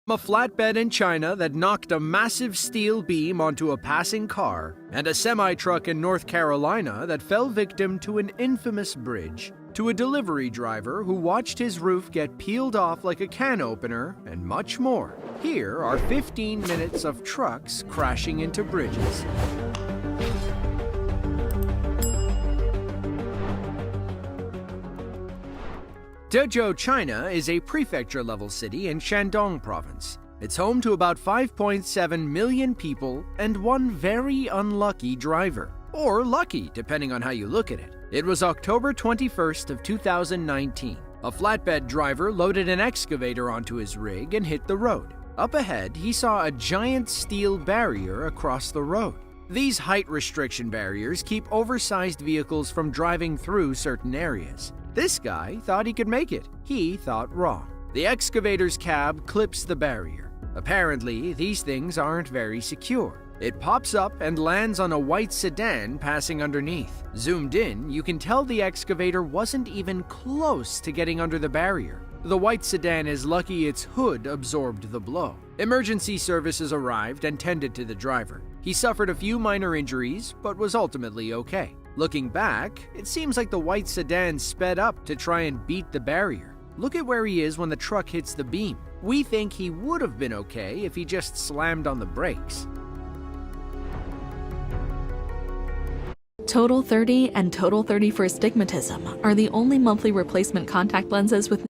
A flatbed in China that knocked a massive steel beam onto a passing car, and a semi-truck in North Carolina that fell victim to an infamous bridge, to a delivery driver who watched his roof get peeled off like a can opener, and much more. Here are 15 minutes of trucks crashing into bridges. Dezhou, China is a prefecture-level city in Shandong province. It's home to about 5.7 million people and one very unlucky driver. Or lucky, depending on how you look at it. It was October 21st of 2019. A flatbed driver loaded an excavator onto his rig and hit the road. Up ahead, he saw a giant steel barrier across the road. These height restriction barriers keep oversized vehicles from driving through certain areas. This guy thought he could make it. He thought wrong. The excavator's cab clips the barrier. Apparently, these things aren't very secure. It pops up and lands on a white sedan passing underneath. Zoomed in, you can tell the excavator wasn't even close to getting under the barrier. The white sedan is lucky its hood absorbed the blow. Emergency services arrived and tended to the driver. He suffered a few minor injuries, but was ultimately okay. Looking back, it seems like the white sedan sped up to try and beat the barrier. Look at where he is when the truck hits the beam. We think he would have been okay if he just slammed on the brakes. Total 30 and Total 30 for Astigmatism are the only monthly replacement contact lenses with.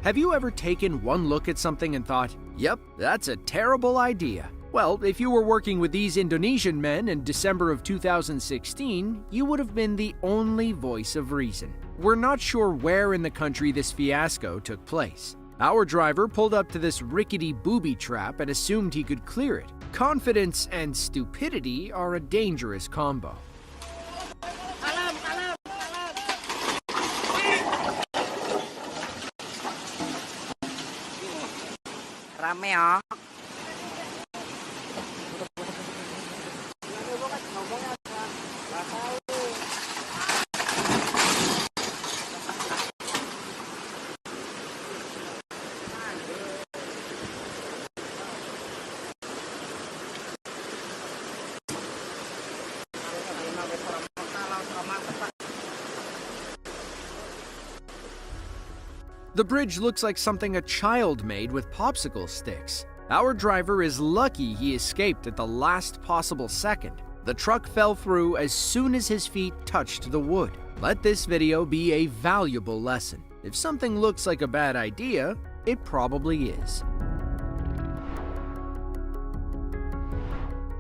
Have you ever taken one look at something and thought, yep, that's a terrible idea? Well, if you were working with these Indonesian men in December of 2016, you would have been the only voice of reason. We're not sure where in the country this fiasco took place. Our driver pulled up to this rickety booby trap and assumed he could clear it. Confidence and stupidity are a dangerous combo. Rame ya. The bridge looks like something a child made with popsicle sticks. Our driver is lucky he escaped at the last possible second. The truck fell through as soon as his feet touched the wood. Let this video be a valuable lesson. If something looks like a bad idea, it probably is.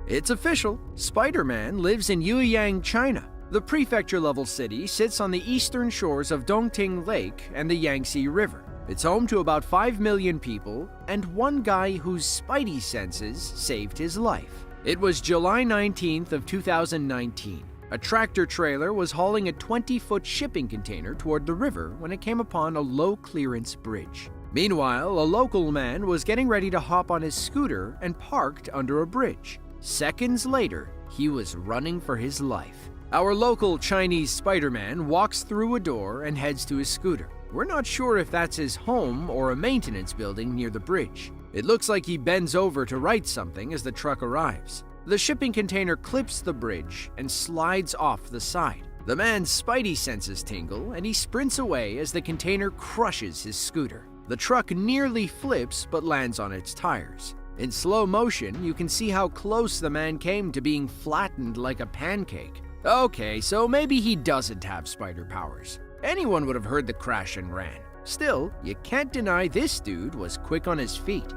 It's official. Spider-Man lives in Yuyang, China. The prefecture-level city sits on the eastern shores of Chongqing Lake and the Yangtze River. It's home to about 5 million people and one guy whose spidey senses saved his life. It was July 19th of 2019. A tractor trailer was hauling a 20-foot shipping container toward the river when it came upon a low-clearance bridge. Meanwhile, a local man was getting ready to hop on his scooter and parked under a bridge. Seconds later, he was running for his life. Our local Chinese Spider-Man walks through a door and heads to his scooter. We're not sure if that's his home or a maintenance building near the bridge. It looks like he bends over to write something as the truck arrives. The shipping container clips the bridge and slides off the side. The man's spidey senses tingle and he sprints away as the container crushes his scooter. The truck nearly flips but lands on its tires. In slow motion, you can see how close the man came to being flattened like a pancake. Okay, so maybe he doesn't have spider powers. Anyone would have heard the crash and ran. Still, you can't deny this dude was quick on his feet.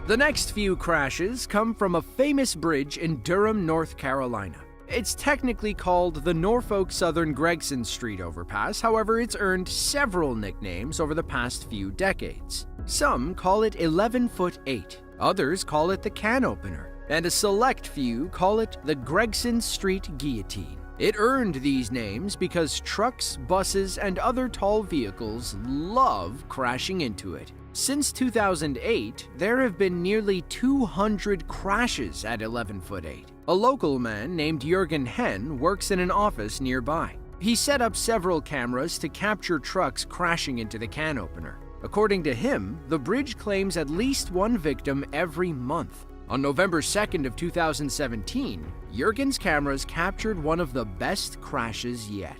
The next few crashes come from a famous bridge in Durham, North Carolina. It's technically called the Norfolk Southern Gregson Street Overpass, however, it's earned several nicknames over the past few decades. Some call it 11-foot 8, others call it the can opener, and a select few call it the Gregson Street Guillotine. It earned these names because trucks, buses, and other tall vehicles love crashing into it. Since 2008, there have been nearly 200 crashes at 11-foot 8. A local man named Jürgen Henn works in an office nearby. He set up several cameras to capture trucks crashing into the can opener. According to him, the bridge claims at least one victim every month. On November 2nd of 2017, Yuyang's cameras captured one of the best crashes yet.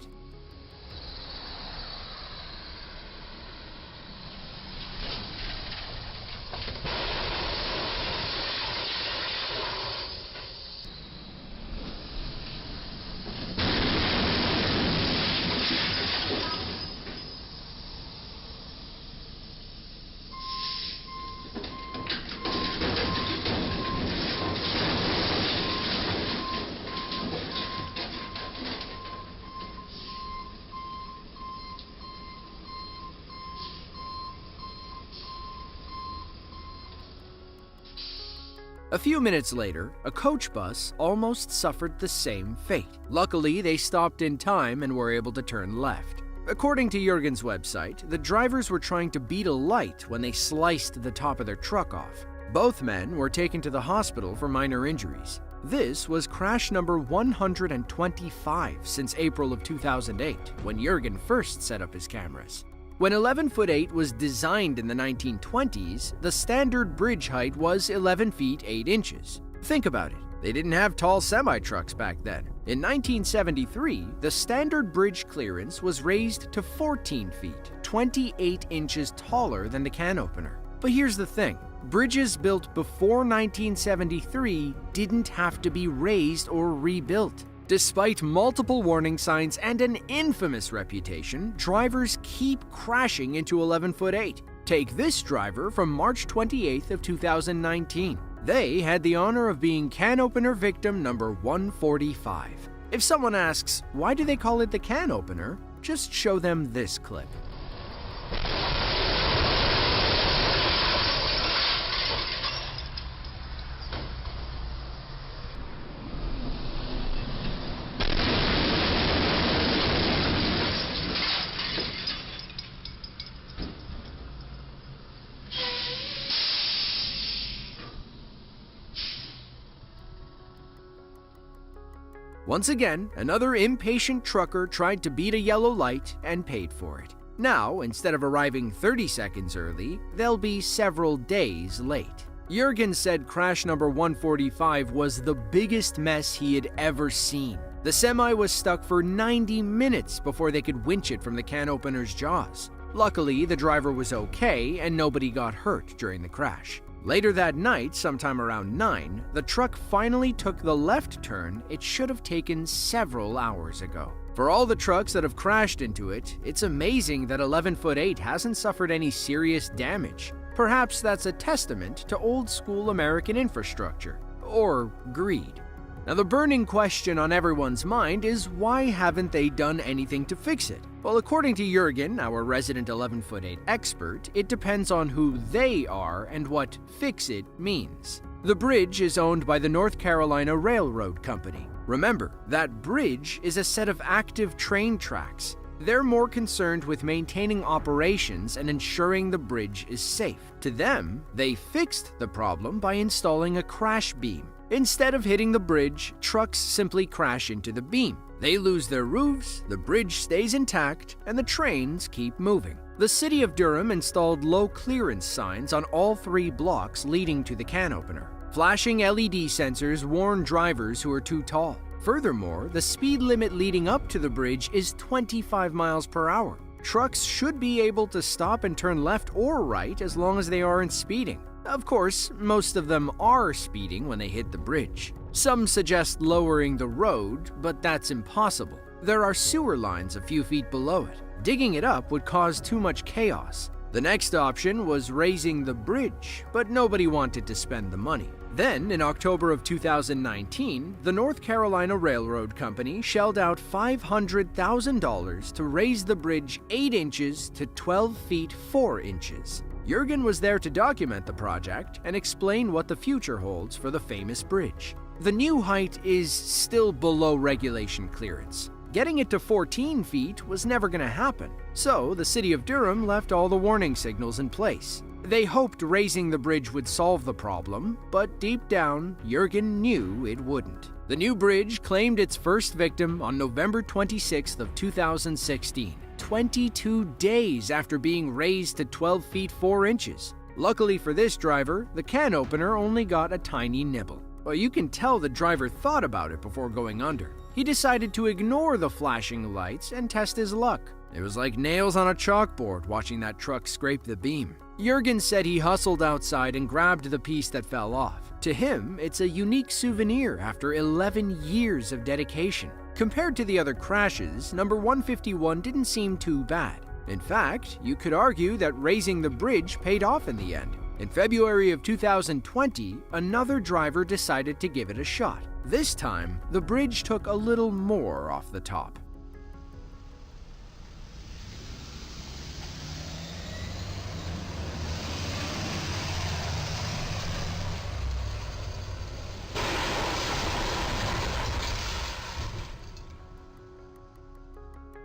A few minutes later, a coach bus almost suffered the same fate. Luckily, they stopped in time and were able to turn left. According to Yuyang's website, the drivers were trying to beat a light when they sliced the top of their truck off. Both men were taken to the hospital for minor injuries. This was crash number 125 since April of 2008, when Yuyang first set up his cameras. When 11'8" was designed in the 1920s, the standard bridge height was 11 feet 8 inches. Think about it. They didn't have tall semi-trucks back then. In 1973, the standard bridge clearance was raised to 14 feet, 28 inches taller than the can opener. But here's the thing. Bridges built before 1973 didn't have to be raised or rebuilt. Despite multiple warning signs and an infamous reputation, drivers keep crashing into 11'8". Take this driver from March 28th of 2019. They had the honor of being can opener victim number 145. If someone asks, why do they call it the can opener? Just show them this clip. Once again, another impatient trucker tried to beat a yellow light and paid for it. Now, instead of arriving 30 seconds early, they'll be several days late. Yuyang said crash number 145 was the biggest mess he had ever seen. The semi was stuck for 90 minutes before they could winch it from the can opener's jaws. Luckily, the driver was okay and nobody got hurt during the crash. Later that night, sometime around 9, the truck finally took the left turn it should have taken several hours ago. For all the trucks that have crashed into it, it's amazing that 11'8" hasn't suffered any serious damage. Perhaps that's a testament to old-school American infrastructure, or greed. Now, the burning question on everyone's mind is, why haven't they done anything to fix it? Well, according to Yuyang, our resident 11'8" expert, it depends on who they are and what fix it means. The bridge is owned by the North Carolina Railroad Company. Remember, that bridge is a set of active train tracks. They're more concerned with maintaining operations and ensuring the bridge is safe. To them, they fixed the problem by installing a crash beam. Instead of hitting the bridge, trucks simply crash into the beam. They lose their roofs, the bridge stays intact, and the trains keep moving. The city of Durham installed low clearance signs on all 3 blocks leading to the can opener. Flashing LED sensors warn drivers who are too tall. Furthermore, the speed limit leading up to the bridge is 25 miles per hour. Trucks should be able to stop and turn left or right as long as they aren't speeding. Of course, most of them are speeding when they hit the bridge. Some suggest lowering the road, but that's impossible. There are sewer lines a few feet below it. Digging it up would cause too much chaos. The next option was raising the bridge, but nobody wanted to spend the money. Then, in October of 2019, the North Carolina Railroad Company shelled out $500,000 to raise the bridge 8 inches to 12 feet 4 inches. Yuyang was there to document the project and explain what the future holds for the famous bridge. The new height is still below regulation clearance. Getting it to 14 feet was never going to happen, so the city of Durham left all the warning signals in place. They hoped raising the bridge would solve the problem, but deep down, Yuyang knew it wouldn't. The new bridge claimed its first victim on November 26th of 2016, 22 days after being raised to 12 feet 4 inches. Luckily for this driver, the can opener only got a tiny nibble. But you can tell the driver thought about it before going under. He decided to ignore the flashing lights and test his luck. It was like nails on a chalkboard watching that truck scrape the beam. Yuyang said he hustled outside and grabbed the piece that fell off. To him, it's a unique souvenir after 11 years of dedication. Compared to the other crashes, number 151 didn't seem too bad. In fact, you could argue that raising the bridge paid off in the end. In February of 2020, another driver decided to give it a shot. This time, the bridge took a little more off the top.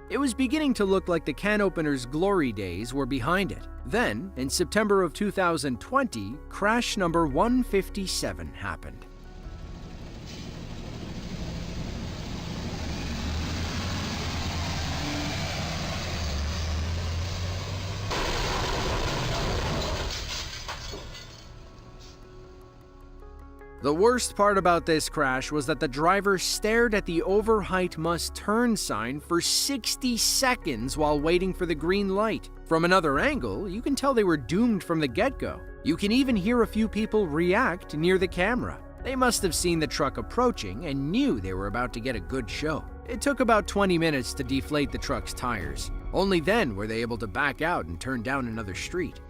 It was beginning to look like the can opener's glory days were behind it. Then, in September of 2020, crash number 157 happened. The worst part about this crash was that the driver stared at the overheight must turn sign for 60 seconds while waiting for the green light. From another angle, you can tell they were doomed from the get-go. You can even hear a few people react near the camera. They must have seen the truck approaching and knew they were about to get a good show. It took about 20 minutes to deflate the truck's tires. Only then were they able to back out and turn down another street.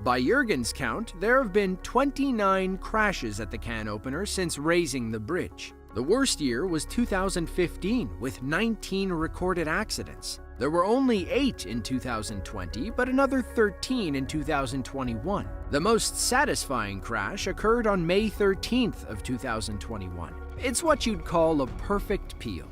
By Yuyang's count, there have been 29 crashes at the can opener since raising the bridge. The worst year was 2015, with 19 recorded accidents. There were only 8 in 2020, but another 13 in 2021. The most satisfying crash occurred on May 13th of 2021. It's what you'd call a perfect peel.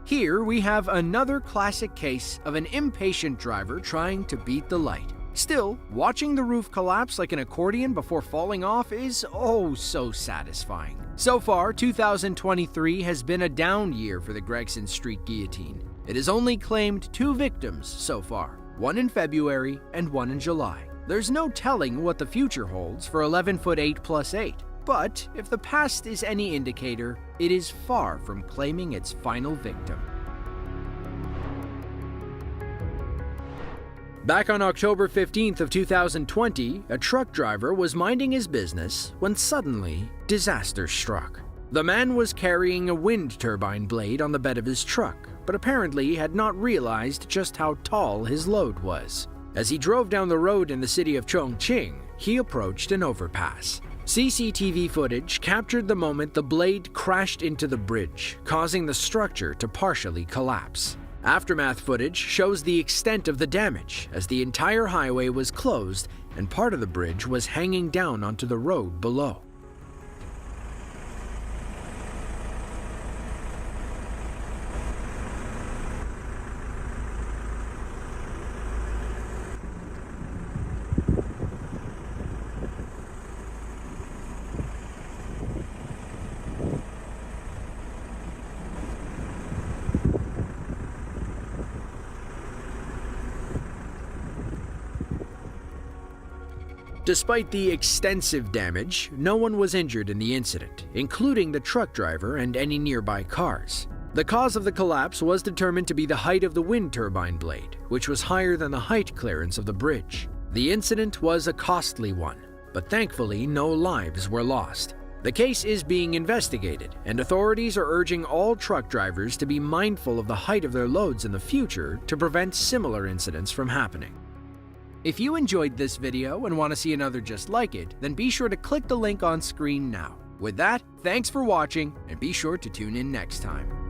Here we have another classic case of an impatient driver trying to beat the light. Still, watching the roof collapse like an accordion before falling off is oh so satisfying. So far, 2023 has been a down year for the Gregson Street Guillotine. It has only claimed 2 victims so far, one in February and one in July. There's no telling what the future holds for 11-foot 8+8. But if the past is any indicator, it is far from claiming its final victim. Back on October 15th of 2020, a truck driver was minding his business when suddenly disaster struck. The man was carrying a wind turbine blade on the bed of his truck, but apparently had not realized just how tall his load was. As he drove down the road in the city of Chongqing, he approached an overpass. CCTV footage captured the moment the blade crashed into the bridge, causing the structure to partially collapse. Aftermath footage shows the extent of the damage, as the entire highway was closed and part of the bridge was hanging down onto the road below. Despite the extensive damage, no one was injured in the incident, including the truck driver and any nearby cars. The cause of the collapse was determined to be the height of the wind turbine blade, which was higher than the height clearance of the bridge. The incident was a costly one, but thankfully no lives were lost. The case is being investigated, and authorities are urging all truck drivers to be mindful of the height of their loads in the future to prevent similar incidents from happening. If you enjoyed this video and want to see another just like it, then be sure to click the link on screen now. With that, thanks for watching, and be sure to tune in next time.